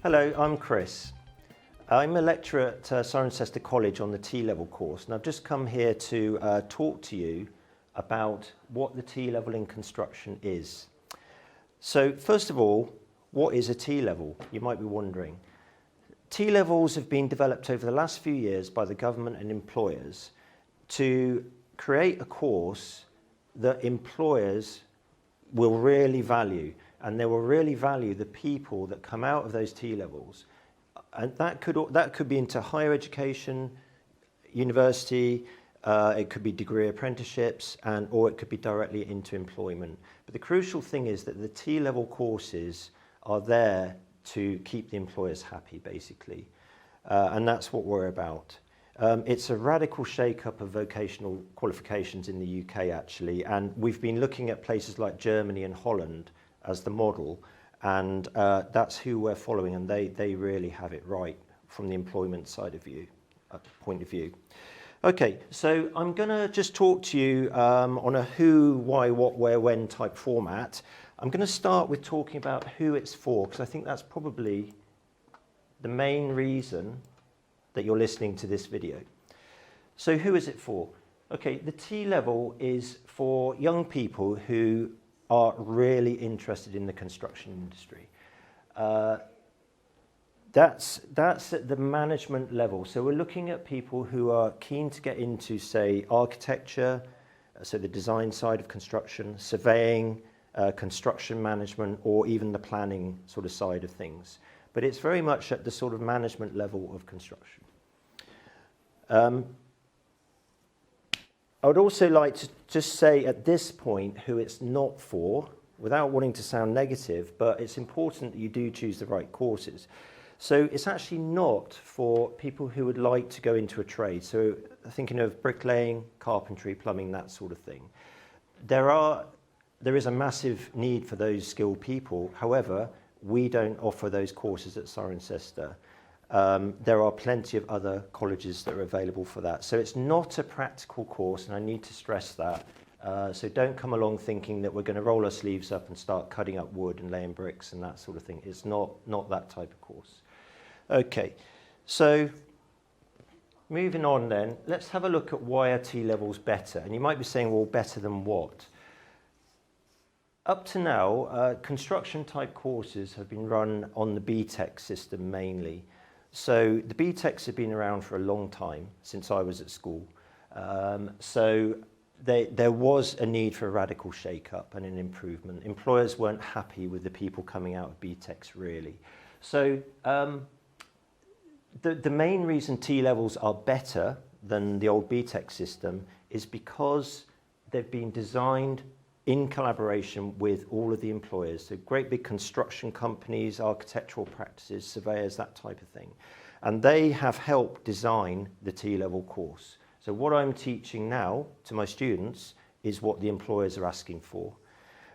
Hello, I'm Chris. I'm a lecturer at Cirencester College on the T-level course, and I've just come here to talk to you about what the T-level in construction is. So first of all, what is a T-level? You might be wondering. T-levels have been developed over the last few years by the government and employers to create a course that employers will really value, and they will really value the people that come out of those T-levels. And that could be into higher education, university, it could be degree apprenticeships, or it could be directly into employment. But the crucial thing is that the T-level courses are there to keep the employers happy, basically. And that's what we're about. It's a radical shake-up of vocational qualifications in the UK, actually, and we've been looking at places like Germany and Holland as the model, and that's who we're following, and they really have it right from the employment side of point of view. Okay, so I'm going to just talk to you on a who, why, what, where, when type format. I'm going to start with talking about who it's for, because I think that's probably the main reason that you're listening to this video. So who is it for? Okay, the T-level is for young people who are really interested in the construction industry. That's at the management level. So we're looking at people who are keen to get into, say, architecture, so the design side of construction, surveying, construction management, or even the planning sort of side of things. But it's very much at the sort of management level of construction. I would also like to just say at this point who it's not for, without wanting to sound negative, but it's important that you do choose the right courses. So it's actually not for people who would like to go into a trade. So thinking of bricklaying, carpentry, plumbing, that sort of thing. There is a massive need for those skilled people. However, we don't offer those courses at Cirencester. There are plenty of other colleges that are available for that. So it's not a practical course, and I need to stress that. So don't come along thinking that we're going to roll our sleeves up and start cutting up wood and laying bricks and that sort of thing. It's not that type of course. Okay, so moving on then, let's have a look at why are T-levels better. And you might be saying, well, better than what? Up to now, construction type courses have been run on the BTEC system mainly. So the BTECs have been around for a long time, since I was at school. So there was a need for a radical shake-up and an improvement. Employers weren't happy with the people coming out of BTECs, really. So the main reason T-levels are better than the old BTEC system is because they've been designed in collaboration with all of the employers, so great big construction companies, architectural practices, surveyors, that type of thing. And they have helped design the T-level course. So what I'm teaching now to my students is what the employers are asking for.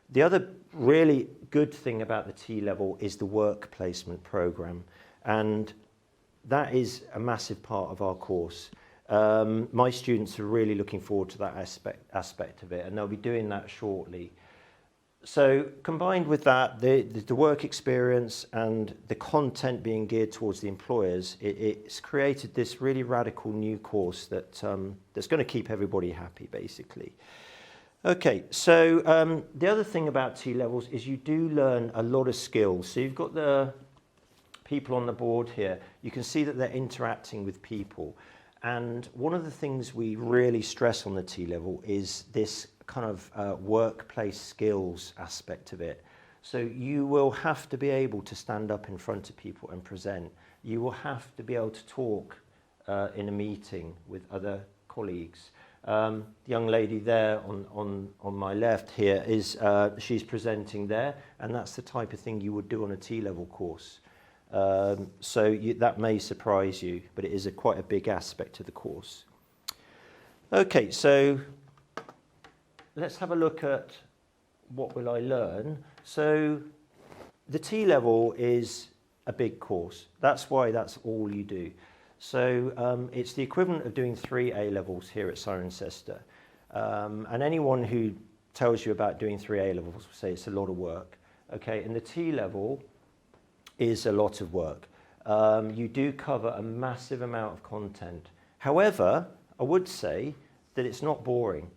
The other really good thing about the T-level is the work placement program, and that is a massive part of our course. My students are really looking forward to that aspect of it, and they'll be doing that shortly. So combined with that, the work experience and the content being geared towards the employers, it's created this really radical new course that's going to keep everybody happy, basically. Okay, so the other thing about T-levels is you do learn a lot of skills. So you've got the people on the board here. You can see that they're interacting with people. And one of the things we really stress on the T-level is this kind of workplace skills aspect of it. So you will have to be able to stand up in front of people and present. You will have to be able to talk in a meeting with other colleagues. The young lady there on my left here she's presenting there, and that's the type of thing you would do on a T-level course. That may surprise you, but it is quite a big aspect of the course. Okay, so let's have a look at what will I learn. So the T-level is a big course. That's why that's all you do. So it's the equivalent of doing 3 A-levels here at Cirencester. And anyone who tells you about doing 3 A-levels will say it's a lot of work. Okay, and the T-level is a lot of work. You do cover a massive amount of content. However, I would say that it's not boring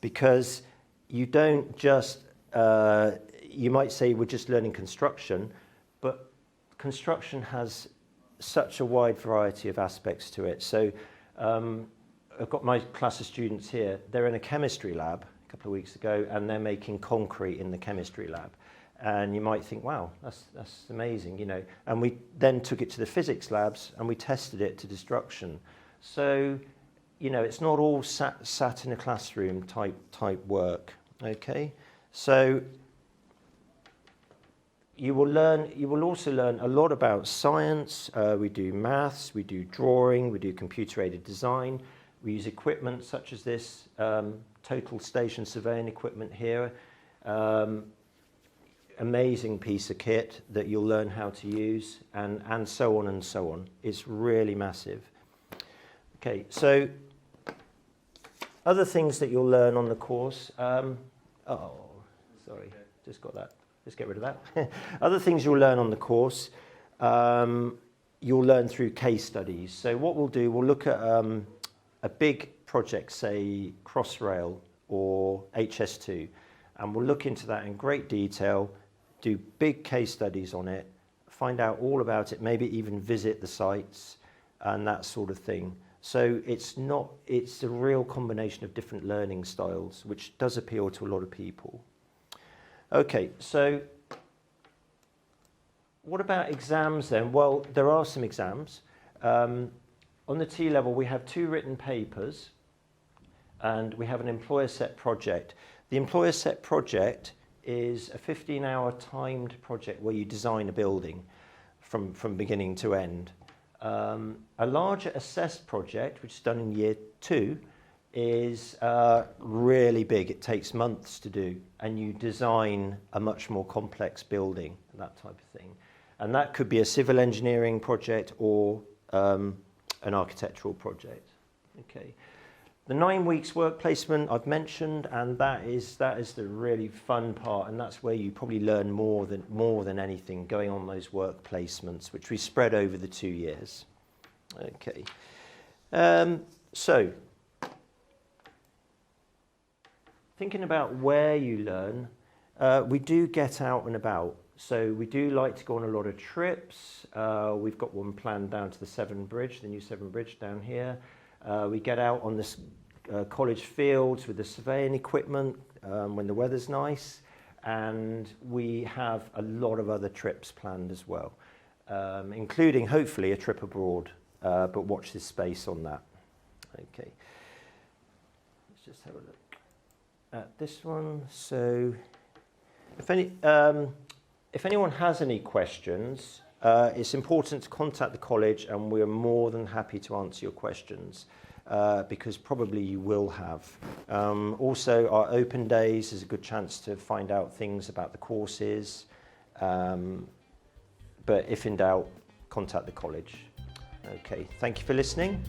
because you don't just, you might say we're just learning construction, but construction has such a wide variety of aspects to it. So I've got my class of students here. They're in a chemistry lab a couple of weeks ago, and they're making concrete in the chemistry lab. And you might think, wow, that's amazing, you know. And we then took it to the physics labs and we tested it to destruction. So, you know, it's not all sat in a classroom type work. Okay, so you will also learn a lot about science. We do maths, we do drawing, we do computer-aided design. We use equipment such as this total station surveying equipment here. Amazing piece of kit that you'll learn how to use, and so on and so on. It's really massive. Okay, so other things that you'll learn on the course. Oh, sorry, just got that. Let's get rid of that. Other things you'll learn on the course, you'll learn through case studies. So what we'll do, we'll look at a big project, say Crossrail or HS2, and we'll look into that in great detail, do big case studies on it, find out all about it, maybe even visit the sites and that sort of thing. So it's a real combination of different learning styles, which does appeal to a lot of people. Okay, so what about exams then? Well, there are some exams. On the T level, we have 2 written papers and we have an employer set project. The employer set project is a 15-hour timed project where you design a building from beginning to end. A larger assessed project, which is done in year 2, is really big. It takes months to do, and you design a much more complex building, that type of thing. And that could be a civil engineering project or an architectural project. Okay. The 9 weeks work placement I've mentioned, and that is the really fun part, and that's where you probably learn more than anything, going on those work placements, which we spread over the 2 years. Okay. So thinking about where you learn, we do get out and about. So we do like to go on a lot of trips. We've got one planned down to the Severn Bridge, the new Severn Bridge down here. We get out on this college fields with the surveying equipment when the weather's nice, and we have a lot of other trips planned as well, including hopefully a trip abroad, but watch this space on that. Okay, let's just have a look at this one. So if anyone has any questions, it's important to contact the college, and we're more than happy to answer your questions, because probably you will have. Also, our open days is a good chance to find out things about the courses, but if in doubt, contact the college. Okay, thank you for listening.